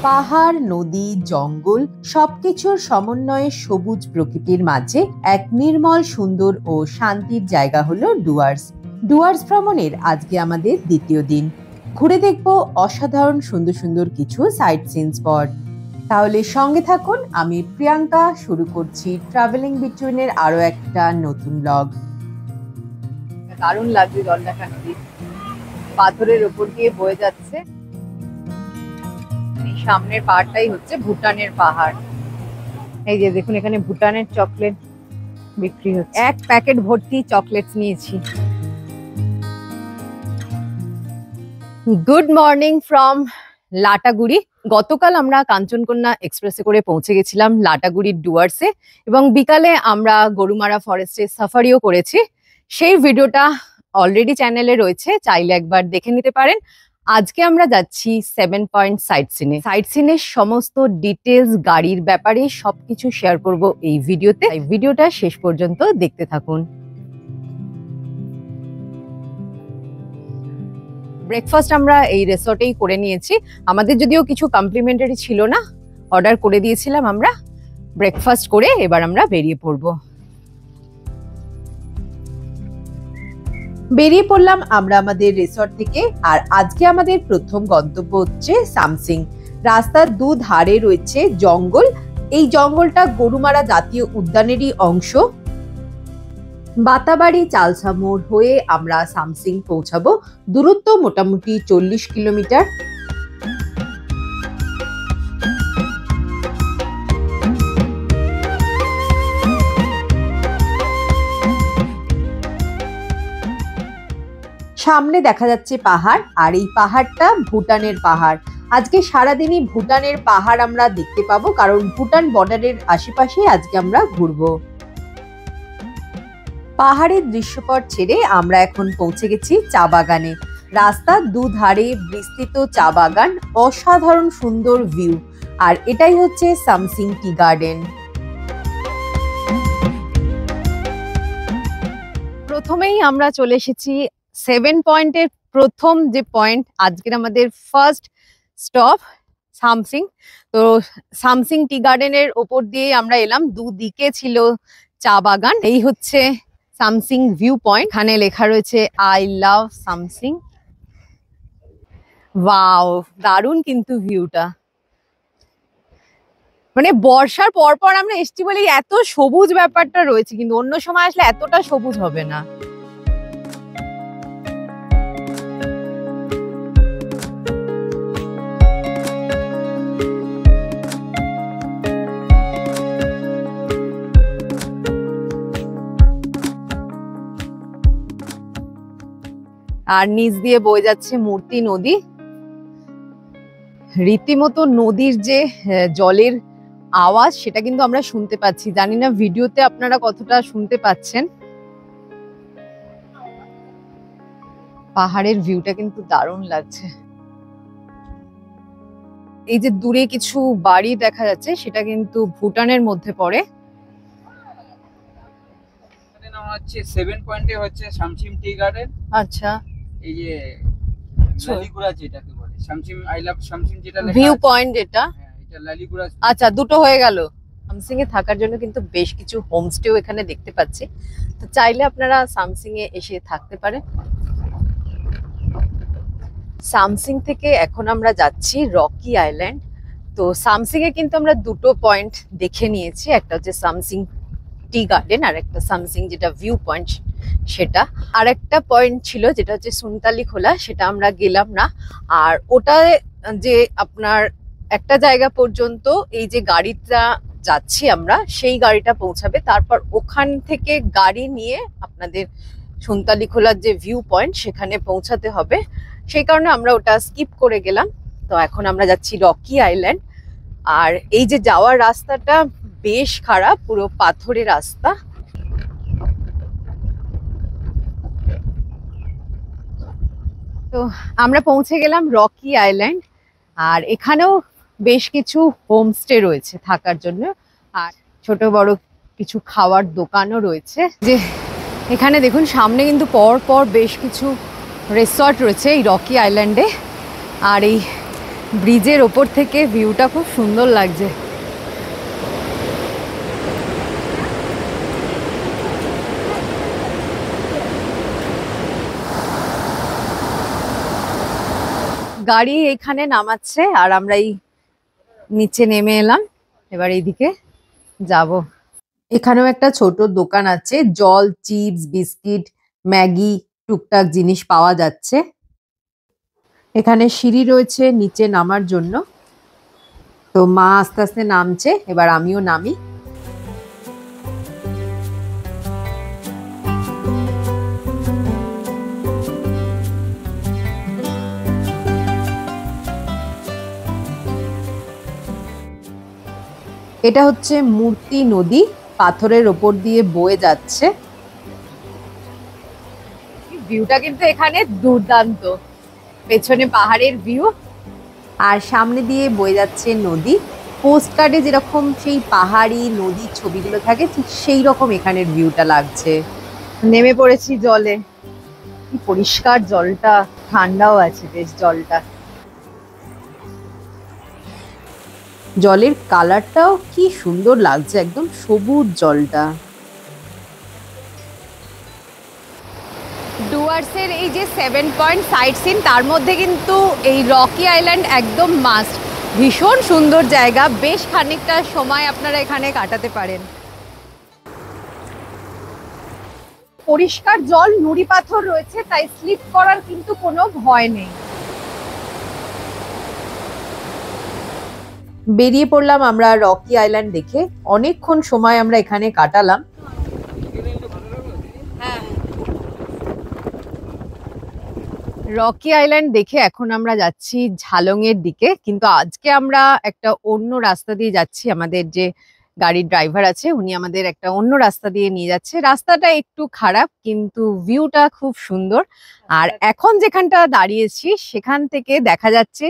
পাহাড়, নদী, জঙ্গল সবকিছুর সমন্বয়ে সবুজ প্রকৃতির মাঝে এক নির্মল, সুন্দর ও শান্তির জায়গা হলো ডুয়ার্স। ডুয়ার্স ভ্রমণের আজকে আমাদের দ্বিতীয় দিন। ঘুরে দেখব অসাধারণ সুন্দর সুন্দর কিছু সাইট সিন স্পট। তাহলে সঙ্গে থাকুন, আমি প্রিয়াঙ্কা শুরু করছি ট্রাভেলিং বিটুইনের আরো একটা নতুন ব্লগ। দারুণ লাগছে জলঢাকা নদী, পাথরের উপর দিয়ে বয়ে যাচ্ছে। সামনের পাহাড়টাই হচ্ছে ভুটানের পাহাড়। এই যে দেখুন, এখানে ভুটানের চকলেট বিক্রি হচ্ছে। এক প্যাকেট ভর্তি চকলেটস নিয়েছি। Good morning from Lataguri. গতকাল আমরা কাঞ্চনকন্যা এক্সপ্রেসে করে পৌঁছে গেছিলাম লাটাগুড়ির ডুয়ার্সে, এবং বিকালে আমরা গরুমারা ফরেস্টে সাফারিও করেছি। সেই ভিডিওটা অলরেডি চ্যানেলে রয়েছে, চাইলে একবার দেখে নিতে পারেন। আজকে আমরা যাচ্ছি 7 পয়েন্ট সাইট সিনে। সাইট সিনের সমস্ত ডিটেলস, গাড়ির ব্যাপারে সবকিছু শেয়ার করব এই ভিডিওতে। এই ভিডিওটা শেষ পর্যন্ত দেখতে থাকুন। ব্রেকফাস্ট আমরা এই রিসর্টেই করে নিয়েছি। আমাদের যদিও কিছু কমপ্লিমেন্টারি ছিল না, অর্ডার করে দিয়েছিলাম আমরা। ব্রেকফাস্ট করে এবার আমরা বেরিয়ে পড়বো। বেরিয়ে পড়লাম আমরা আমাদের রিসর্ট থেকে। আর আজকে আমাদের প্রথম গন্তব্য হচ্ছে সামসিং। রাস্তার দুধারে রয়েছে জঙ্গল। এই জঙ্গলটা গরুমারা জাতীয় উদ্যানেরই অংশ। বাতাবাড়ি চালসা মোড় হয়ে আমরা সামসিং পৌঁছাবো। দূরত্ব মোটামুটি 40 কিলোমিটার। সামনে দেখা যাচ্ছে পাহাড়, আর এই পাহাড়টা ভুটানের পাহাড়। আজকে সারাদিনই ভুটানের পাহাড় আমরা দেখতে পাবো, কারণ ভুটান বর্ডারের আশেপাশে আজকে আমরা ঘুরবো। পাহাড়ের দৃশ্যপট ছেড়ে আমরা এখন পৌঁছে গেছি চা বাগানে। রাস্তার দুধারে বিস্তৃত চা বাগান, অসাধারণ সুন্দর ভিউ। আর এটাই হচ্ছে সামসিং টি গার্ডেন। প্রথমেই আমরা চলে এসেছি 7 পয়েন্টের প্রথম যে পয়েন্ট, আজকের আমাদের ফার্স্ট স্টপ সামসিং। তো সামসিং টি গার্ডেনের ওপর দিয়ে আমরা এলাম, দুদিকে ছিল চা বাগান। এই হচ্ছে সামসিং ভিউ পয়েন্ট। এখানে লেখা রয়েছে আই লাভ সামসিং। ওয়াও, দারুণ কিন্তু ভিউটা। মানে বর্ষার পর আমরা এসছি বলে এত সবুজ ব্যাপারটা রয়েছে, কিন্তু অন্য সময় আসলে এতটা সবুজ হবে না। আর নিচ দিয়ে বয়ে যাচ্ছে মূর্তি নদী। রীতিমতো নদীর যে জলের আওয়াজ, সেটা কিন্তু আমরা শুনতে পাচ্ছি। জানি না ভিডিওতে আপনারা কতটা শুনতে পাচ্ছেন। পাহাড়ের ভিউটা কিন্তু দারুণ লাগছে। এই যে দূরে কিছু বাড়ি দেখা যাচ্ছে, সেটা কিন্তু ভুটানের মধ্যে পড়ে। হচ্ছে 7 পয়েন্টে হচ্ছে সামসিং টি গার্ডেন। আচ্ছা, এই যে লালিগুড়া যেটাকে বলে সামসিং, আই লাভ সামসিং যেটা লেখা ভিউ পয়েন্ট এটা। হ্যাঁ, এটা লালিগুড়া। আচ্ছা, দুটো হয়ে গেল। সামসিং এ থাকার জন্য কিন্তু বেশ কিছু হোমস্টেও এখানে দেখতে পাচ্ছি। তো চাইলে আপনারা সামসিং এ এসে থাকতে পারেন। সামসিং থেকে এখন আমরা যাচ্ছি রকি আইল্যান্ড। তো সামসিং এ কিন্তু আমরা দুটো পয়েন্ট দেখে নিয়েছি, একটা হচ্ছে সামসিং টি গার্ডেন, আর একটা সামসিং যেটা ভিউ পয়েন্ট সেটা। আর একটা পয়েন্ট ছিল যেটা হচ্ছে সুনতালি খোলা, সেটা আমরা গেলাম না। আর ওটা যে আপনার একটা জায়গা পর্যন্ত এই যে গাড়িটা যাচ্ছি আমরা, সেই গাড়িটা পৌঁছাবে। তারপর ওখান থেকে গাড়ি নিয়ে আপনাদের সুনতালি খোলার যে ভিউ পয়েন্ট সেখানে পৌঁছাতে হবে। সেই কারণে আমরা ওটা স্কিপ করে গেলাম। তো এখন আমরা যাচ্ছি রকি আইল্যান্ড। আর এই যে যাওয়ার রাস্তাটা বেশ খারাপ, পুরো পাথরের রাস্তা। তো আমরা পৌঁছে গেলাম রকি আইল্যান্ড। আর এখানেও বেশ কিছু হোমস্টে রয়েছে থাকার জন্য, আর ছোট বড় কিছু খাওয়ার দোকানও রয়েছে। যে এখানে দেখুন সামনে কিন্তু পর পর বেশ কিছু রিসর্ট রয়েছে এই রকি আইল্যান্ডে। আর এই ব্রিজের ওপর থেকে ভিউটা খুব সুন্দর লাগছে। গাড়ি এখানে নামাচ্ছে আর আমরা এই নিচে নেমে এলাম, এবার এইদিকে যাব। এখানেও একটা ছোট দোকান আছে, জল, চিপস, বিস্কিট, ম্যাগি টুকটাক জিনিস পাওয়া যাচ্ছে। এখানে সিঁড়ি রয়েছে নিচে নামার জন্য। তো মা আস্তে আস্তে নামছে, এবার আমিও নামি। এটা হচ্ছে মূর্তি নদী, পাথরের ওপর দিয়ে বয়ে যাচ্ছে। ভিউটা কিন্তু এখানে দুর্দান্ত, পেছনে পাহাড়ের ভিউ আর সামনে দিয়ে বয়ে যাচ্ছে নদী। পোস্ট কার্ডে যেরকম সেই পাহাড়ি নদীর ছবিগুলো থাকে ঠিক সেই রকম এখানের ভিউটা লাগছে। নেমে পড়েছি জলে, কি পরিষ্কার জলটা, ঠান্ডাও আছে বেশ জলটা। জলের কালারটাও কি সুন্দর লাগছে, একদম সবুজ জলটা। ডুয়ার্সের এই যে 7 পয়েন্ট সাইট সিন, তার মধ্যে কিন্তু এই রকি আইল্যান্ড একদম মাস্ট। ভীষণ সুন্দর জায়গা, বেশ খানিকটা সময় আপনারা এখানে কাটাতে পারেন। পরিষ্কার জল, নুড়ি পাথর রয়েছে, তাই স্লিপ করার কিন্তু কোনো ভয় নেই। বেরিয়ে পড়লাম আমরা রকি আইল্যান্ড দেখে। অনেকক্ষণ সময় আমরা এখানে কাটালাম। রকি আইল্যান্ড দেখে এখন আমরা যাচ্ছি ঝালং এর দিকে, কিন্তু আজকে আমরা একটা অন্য রাস্তা দিয়ে যাচ্ছি। আমাদের যে গাড়ির ড্রাইভার আছে উনি আমাদের একটা অন্য রাস্তা দিয়ে নিয়ে যাচ্ছে। রাস্তাটা একটু খারাপ কিন্তু ভিউটা খুব সুন্দর। আর এখন যেখানটা দাঁড়িয়েছি সেখান থেকে দেখা যাচ্ছে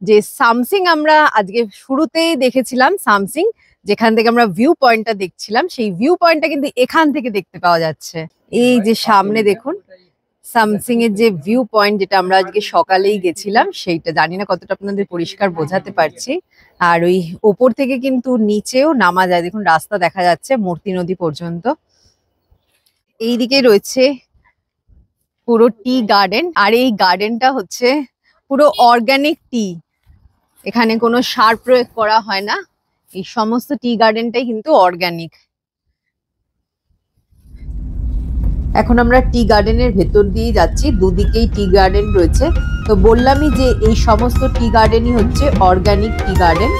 যে সামসিং আমরা আজকে শুরুতেই দেখেছিলাম, সামসিং যেখান থেকে আমরা ভিউ পয়েন্টটা দেখছিলাম, সেই ভিউ পয়েন্টটা কিন্তু এখান থেকে দেখতে পাওয়া যাচ্ছে। এই যে সামনে দেখুন সামসিং এর যে ভিউ পয়েন্ট, যেটা আমরা আজকে সকালেই গেছিলাম, সেইটা জানি না কতটা আপনাদের পরিষ্কার বোঝাতে পারছি। আর ওই ওপর থেকে কিন্তু নিচেও নামা যায়, দেখুন রাস্তা দেখা যাচ্ছে মূর্তি নদী পর্যন্ত। এইদিকে রয়েছে পুরো টি গার্ডেন, আর এই গার্ডেনটা হচ্ছে পুরো অর্গানিক টি। এখানে কোনো সার প্রয়োগ করা হয় না, এই সমস্ত টি গার্ডেনটাই কিন্তু অর্গানিক। এখন আমরা টি গার্ডেনের ভেতর দিয়ে যাচ্ছি, দুদিকেই টি গার্ডেন রয়েছে। তো বললামই যে এই সমস্ত টি গার্ডেনই হচ্ছে অর্গানিক টি গার্ডেন।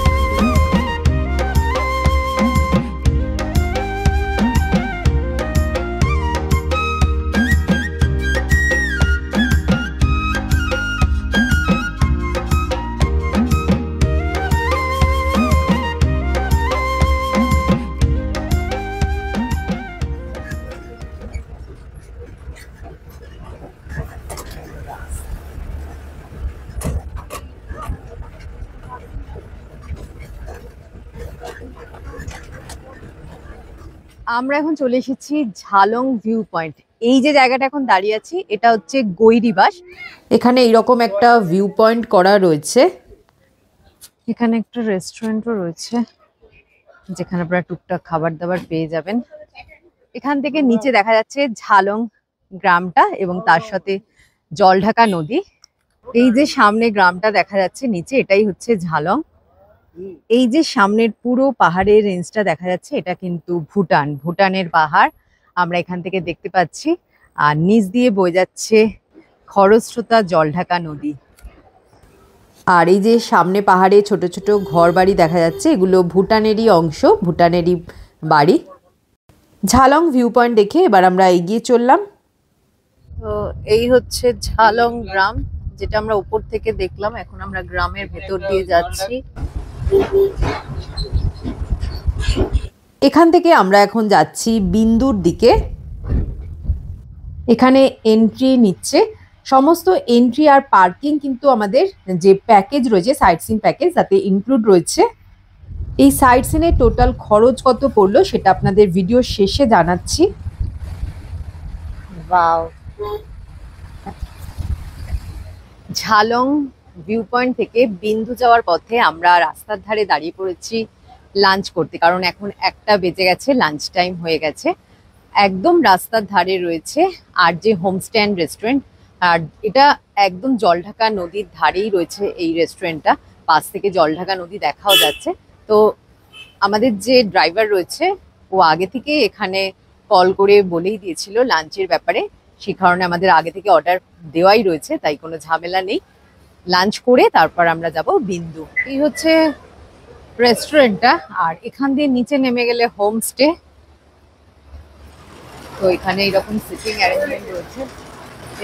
আমরা এখন চলে এসেছি ঝালং ভিউ পয়েন্ট। এই যে জায়গাটা এখন দাঁড়িয়ে আছি এটা হচ্ছে গৈরিবাস। এখানে এইরকম একটা ভিউ পয়েন্ট করা রয়েছে। এখানে একটা রেস্টুরেন্টও রয়েছে যেখানে আপনারা টুকটাক খাবার দাবার পেয়ে যাবেন। এখান থেকে নিচে দেখা যাচ্ছে ঝালং গ্রামটা এবং তার সাথে জলঢাকা নদী। এই যে সামনে গ্রামটা দেখা যাচ্ছে নিচে, এটাই হচ্ছে ঝালং। এই যে সামনের পুরো পাহাড়ের রেঞ্জটা দেখা যাচ্ছে এটা কিন্তু ভুটান, ভুটানের পাহাড় আমরা এখান থেকে দেখতে পাচ্ছি। আর নিচ দিয়ে বয়ে যাচ্ছে খরস্রোতা জলঢাকা নদী। আর এই যে সামনে পাহাড়ে ছোট ছোট ঘর বাড়ি দেখা যাচ্ছে, এগুলো ভুটানেরই অংশ, ভুটানেরই বাড়ি। ঝালং ভিউ পয়েন্ট দেখে এবার আমরা এগিয়ে চললাম। তো এই হচ্ছে ঝালং গ্রাম, যেটা আমরা উপর থেকে দেখলাম। এখন আমরা গ্রামের ভেতর দিয়ে যাচ্ছি। এখান থেকে আমরা এখন যাচ্ছি বিন্দুর দিকে। এখানে এন্ট্রি নিচ্ছে, সমস্ত এন্ট্রি আর পার্কিং কিন্তু আমাদের যে প্যাকেজ রয়েছে সাইট সিন প্যাকেজ তাতে ইনক্লুড রয়েছে। এই সাইট সিনের টোটাল খরচ কত পড়লো সেটা আপনাদের ভিডিও শেষে জানাচ্ছি। ওয়াও, ঝালং ভিউ পয়েন্ট থেকে বিন্দু যাওয়ার পথে আমরা রাস্তার ধারে দাঁড়িয়ে পড়েছি লাঞ্চ করতে, কারণ এখন 1টা বেজে গেছে, লাঞ্চ টাইম হয়ে গেছে। একদম রাস্তার ধারে রয়েছে আর যে হোমস্টে অ্যান্ড রেস্টুরেন্ট, আর এটা একদম জলঢাকা নদীর ধারেই রয়েছে এই রেস্টুরেন্টটা। পাশ থেকে জলঢাকা নদী দেখাও যাচ্ছে। তো আমাদের যে ড্রাইভার রয়েছে ও আগে থেকে এখানে কল করে বলেই দিয়েছিল লাঞ্চের ব্যাপারে, সেই কারণে আমাদের আগে থেকে অর্ডার দেওয়াই রয়েছে, তাই কোনো ঝামেলা নেই। লাঞ্চ করে তারপর আমরা যাব বিন্দু। এই হচ্ছে রেস্টুরেন্টটা, আর এখান দিয়ে নিচে নেমে গেলে হোমস্টে। তো এখানে এরকম সিটিং অ্যারেঞ্জমেন্ট রয়েছে,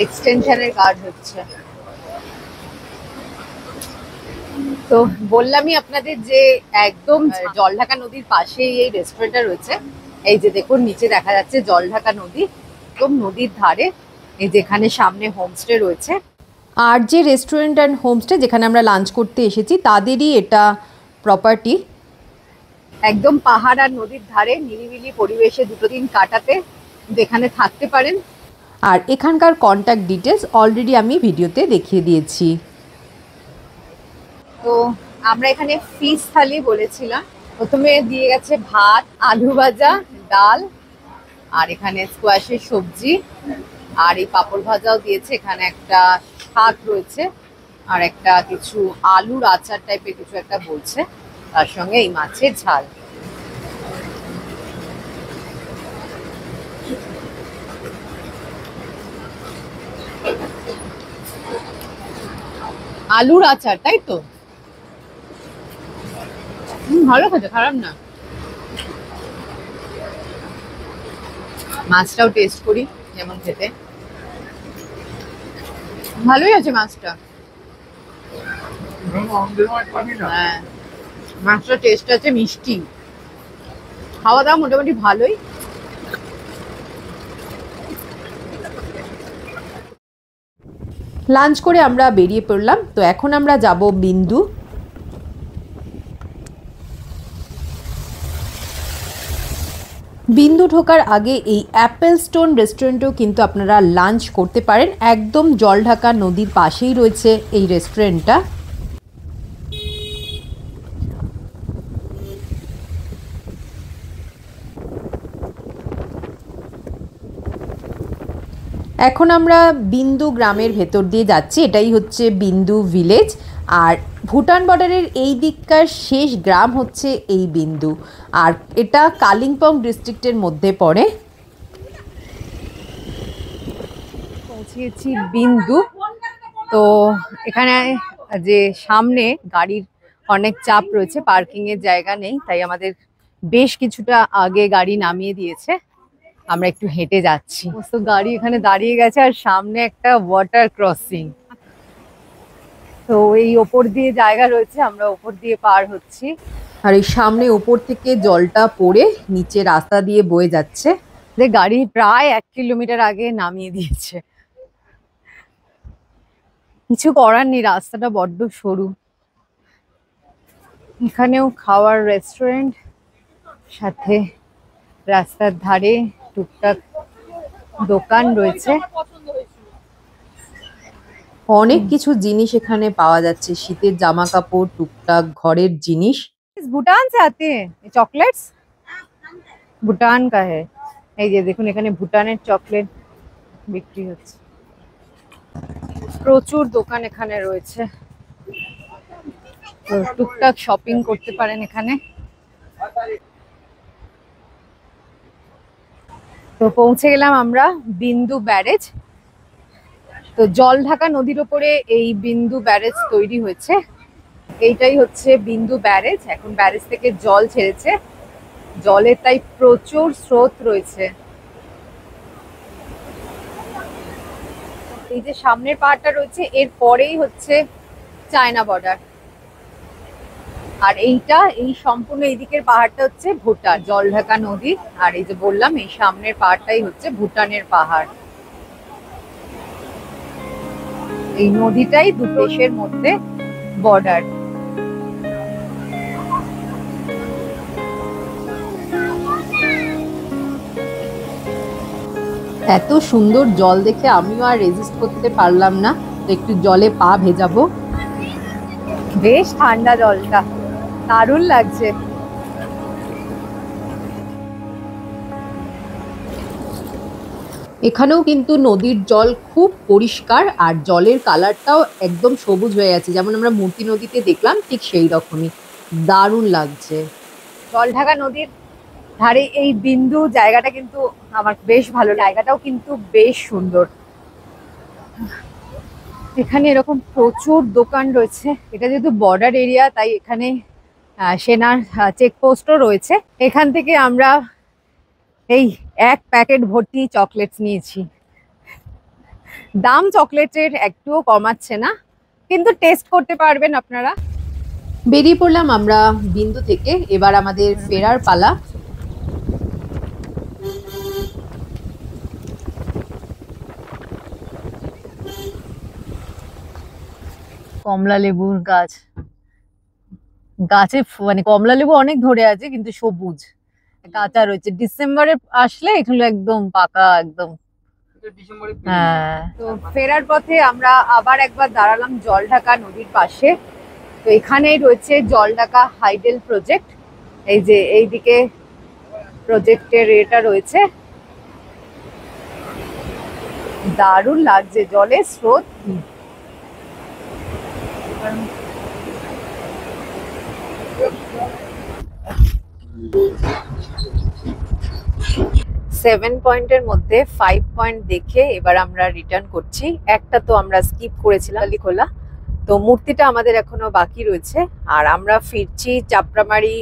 এক্সটেনশনের কাজ হচ্ছে। তো বললামই আপনাদের যে একদম জলঢাকা নদীর পাশেই এই রেস্টুরেন্টটা রয়েছে। এই যে দেখুন নিচে দেখা যাচ্ছে জলঢাকা নদী, একদম নদীর ধারে। এই যেখানে সামনে হোমস্টে রয়েছে, আর যে রেস্টুরেন্ট অ্যান্ড হোমস্টে যেখানে আমরা লাঞ্চ করতে এসেছি তাদেরই এটা প্রপার্টি। একদম পাহাড় আর নদীর ধারে নিরিবিলি পরিবেশে 2 দিন কাটাতে এখানে থাকতে পারেন। আর এখানকার কন্ট্যাক্ট ডিটেলস অলরেডি আমি ভিডিওতে দেখিয়ে দিয়েছি। তো আমরা এখানে ফিশ থালি বলেছিলাম। প্রথমে দিয়ে গেছে ভাত, আলু ভাজা, ডাল, আর এখানে স্কোয়াশের সবজি, আর এই পাঁপড় ভাজাও দিয়েছে। এখানে একটা শাক রয়েছে আর একটা কিছু আলুর আচার টাইপের কিছু একটা বলছে, তার সঙ্গে এই মাছের ঝাল। আলুর আচার, তাই তো? ভালো খেতে, খারাপ না। মাছটাও টেস্ট করি যেমন খেতে। ভালোই আছে মাছটা। হ্যাঁ, মাছটা টেস্ট আছে, মিষ্টি। খাওয়া দাওয়া মোটামুটি ভালোই। লাঞ্চ করে আমরা বেরিয়ে পড়লাম। তো এখন আমরা যাব বিন্দু। বিন্দু ঢোকার আগে এই অ্যাপেল স্টোন রেস্টুরেন্টেও কিন্তু আপনারা লাঞ্চ করতে পারেন। একদম জলঢাকা নদীর পাশেই রয়েছে এই রেস্টুরেন্টটা। এখন আমরা বিন্দু গ্রামের ভেতর দিয়ে যাচ্ছি। এটাই হচ্ছে বিন্দু ভিলেজ, আর ভুটান বর্ডারের এই দিককার শেষ গ্রাম হচ্ছে এই বিন্দু, আর এটা কালিম্পং ডিস্ট্রিক্টের মধ্যে পড়ে। পৌঁছেছি বিন্দু। তো এখানে যে সামনে গাড়ির অনেক চাপ রয়েছে, পার্কিং এর জায়গা নেই, তাই আমাদের বেশ কিছুটা আগে গাড়ি নামিয়ে দিয়েছে। আমরা একটু হেঁটে যাচ্ছি, সমস্ত গাড়ি এখানে দাঁড়িয়ে গেছে, আর সামনে একটা ওয়াটার ক্রসিং। তো এই ওপর দিয়ে জায়গা রয়েছে, আমরা ওপর দিয়ে পার হচ্ছি। আর এই সামনে ওপর থেকে জলটা পড়ে নিচে রাস্তা দিয়ে বয়ে যাচ্ছে। গাড়ি প্রায় 1 কিলোমিটার আগে নামিয়ে দিয়েছে। কিছু করার নেই, রাস্তাটা বড্ড সরু। এখানেও খাওয়ার রেস্টুরেন্ট, সাথে রাস্তার ধারে টুকটাক দোকান রয়েছে। অনেক কিছু জিনিস এখানে পাওয়া যাচ্ছে, শীতের জামা কাপড়, টুকটাক ঘরের জিনিস। ভুটান से आते हैं चॉकलेट्स, ভুটান का है। এই যে দেখুন এখানে ভুটানের চকলেট বিক্রি হচ্ছে। প্রচুর দোকান এখানে রয়েছে, তো টুকটাক শপিং করতে পারেন এখানে। তো পৌঁছে গেলাম আমরা বিন্দু ব্যারেজ। তো জলঢাকা নদীর ওপরে এই বিন্দু ব্যারেজ তৈরি হয়েছে। এইটাই হচ্ছে বিন্দু ব্যারেজ। এখন ব্যারেজ থেকে জল ছেড়েছে, জলের তাই প্রচুর স্রোত রয়েছে। এই যে সামনের পাহাড়টা রয়েছে, এর পরেই হচ্ছে চায়না বর্ডার, আর এইটা এই সম্পূর্ণ এইদিকের পাহাড়টা হচ্ছে ভুটান, জলঢাকা নদী। আর এই যে বললাম এই সামনের পাহাড়টাই হচ্ছে ভুটানের পাহাড়। এই নদীটাই দুটো দেশের মধ্যে বর্ডার। এত সুন্দর জল দেখে আমিও আর রেজিস্ট করতে পারলাম না, তো একটু জলে পা ভেজাবো। বেশ ঠান্ডা জলটা, দারুণ লাগছে। এখানেও কিন্তু নদীর জল খুব পরিষ্কার, আর জলের কালারটাও একদম সবুজ হয়ে আছে, যেমন আমরা মূর্তি নদীতে দেখলাম ঠিক সেই রকমই। দারুণ লাগছে। জলঢাকা নদীর ধারে এই বিন্দু জায়গাটা কিন্তু আমার বেশ ভালো, জায়গাটাও কিন্তু বেশ সুন্দর। এখানে এরকম প্রচুর দোকান রয়েছে, এটা যেহেতু বর্ডার এরিয়া তাই এখানে সেনার চেকপোস্টও রয়েছে। এখান থেকে আমরা এই এক প্যাকেট ভর্তি চকলেটস নিয়েছি। দাম চকলেটের একটুও কমাচ্ছে না, কিন্তু টেস্ট করতে পারবেন আপনারা। বেরিয়ে পড়লাম আমরা বিন্দু থেকে, এবার আমাদের ফেরার পালা। কমলা লেবুর গাছ, গাছে মানে কমলা লেবু অনেক ধরে আছে কিন্তু সবুজ কাঁচা রয়েছে। ডিসেম্বরে আসলে এগুলো একদম পাকা একদম। হ্যাঁ, তো ফেরার পথে আমরা আবার একবার দাঁড়ালাম জলঢাকা নদীর পাশে। তো এখানেই রয়েছে জলঢাকা হাইডেল প্রজেক্ট। এই যে এইদিকে প্রজেক্টের এটা রয়েছে, দারুণ লাগছে জলের স্রোত। 7 পয়েন্টের মধ্যে 5 পয়েন্ট দেখে এবার আমরা রিটার্ন করছি। একটা তো আমরা স্কিপ করেছিলাম, কালীখোলা, তো মূর্তিটা আমাদের এখনো বাকি রয়েছে। আর আমরা ফিরছি চাপড়ামারি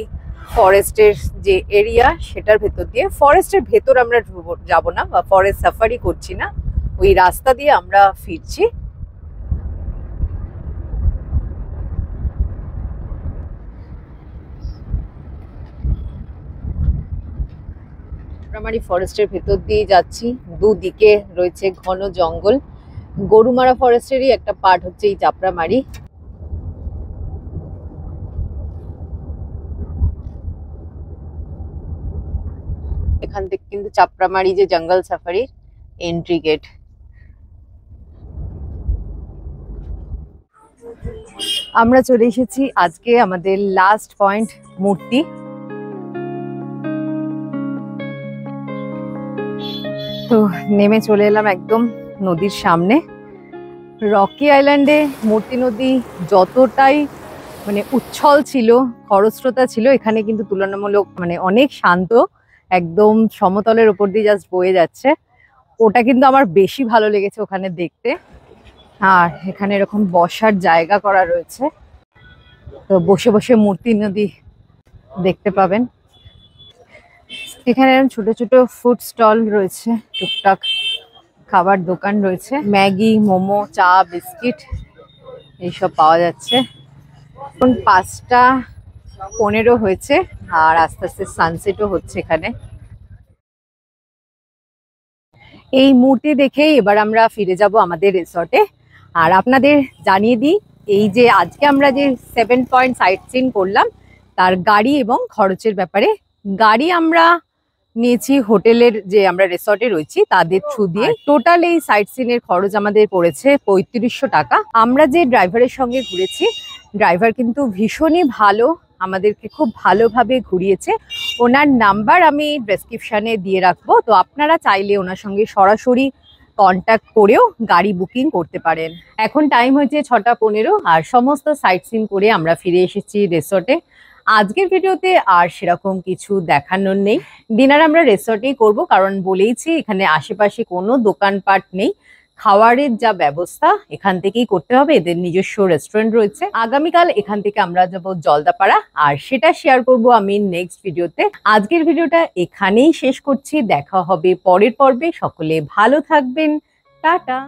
ফরেস্টের যে এরিয়া সেটার ভেতর দিয়ে। ফরেস্টের ভেতর আমরা যাব না বা ফরেস্ট সাফারি করছি না, ওই রাস্তা দিয়ে আমরা ফিরছি। চাপড়ামারি ফরেস্টের ভেতর দিয়ে যাচ্ছি, দুদিকে রয়েছে ঘন জঙ্গল। গরুমারা ফরেস্টেরই একটা পার্ট হচ্ছে এই চাপড়ামারি। এখান থেকে কিন্তু চাপড়ামারি যে জঙ্গল সাফারির এন্ট্রি গেট। আমরা চলে এসেছি আজকে আমাদের লাস্ট পয়েন্ট, মূর্তি। তো নেমে চলে এলাম একদম নদীর সামনে। রকি আইল্যান্ডে মূর্তি নদী যতটাই মানে উচ্ছল ছিল, খরস্রোতা ছিল, এখানে কিন্তু তুলনামূলক মানে অনেক শান্ত, একদম সমতলের উপর দিয়ে জাস্ট বয়ে যাচ্ছে। ওটা কিন্তু আমার বেশি ভালো লেগেছে ওখানে দেখতে। আর এখানে এরকম বসার জায়গা করা রয়েছে, তো বসে বসে মূর্তি নদী দেখতে পাবেন। এখানে ছোট ছোট ফুড স্টল রয়েছে, টুকটাক খাবার দোকান রয়েছে, ম্যাগি, মোমো, চা, বিস্কিট এইসব পাওয়া যাচ্ছে। এখন 5টা 15 হয়েছে আর আস্তে আস্তে সানসেটও হচ্ছে এখানে। এই মূর্তি দেখেই এবার আমরা ফিরে যাব আমাদের রিসর্টে। আর আপনাদের জানিয়ে দিই, এই যে আজকে আমরা যে 7 পয়েন্ট সাইট সিন করলাম তার গাড়ি এবং খরচের ব্যাপারে। গাড়ি আমরা নিয়েছি হোটেলের, যে আমরা রিসর্টে রয়েছি তাদের থ্রু দিয়ে। টোটাল এই সাইট সিনের খরচ আমাদের পড়েছে 3500 টাকা। আমরা যে ড্রাইভারের সঙ্গে ঘুরেছি, ড্রাইভার কিন্তু ভীষণই ভালো, আমাদেরকে খুব ভালোভাবে ঘুরিয়েছে। ওনার নাম্বার আমি ডেসক্রিপশনে দিয়ে রাখবো, তো আপনারা চাইলে ওনার সঙ্গে সরাসরি কন্ট্যাক্ট করেও গাড়ি বুকিং করতে পারেন। এখন টাইম হয়েছে 6টা 15 আর সমস্ত সাইট সিন করে আমরা ফিরে এসেছি রিসর্টে। আজকের ভিডিওতে আর সেরকম কিছু দেখানোর নেই। ডিনার আমরা রিসর্টেই করব, কারণ বলেইছি এখানে আশেপাশে কোনো দোকানপাট নেই। খাওয়ারের যা ব্যবস্থা এখান থেকেই করতে হবে, এদের নিজস্ব রেস্টুরেন্ট রয়েছে। আগামীকাল এখান থেকে আমরা যাব জলদাপাড়া, আর সেটা শেয়ার করব আমি নেক্সট ভিডিওতে। আজকের ভিডিওটা এখানেই শেষ করছি, দেখা হবে পরের পর্বে। সকলে ভালো থাকবেন, টাটা।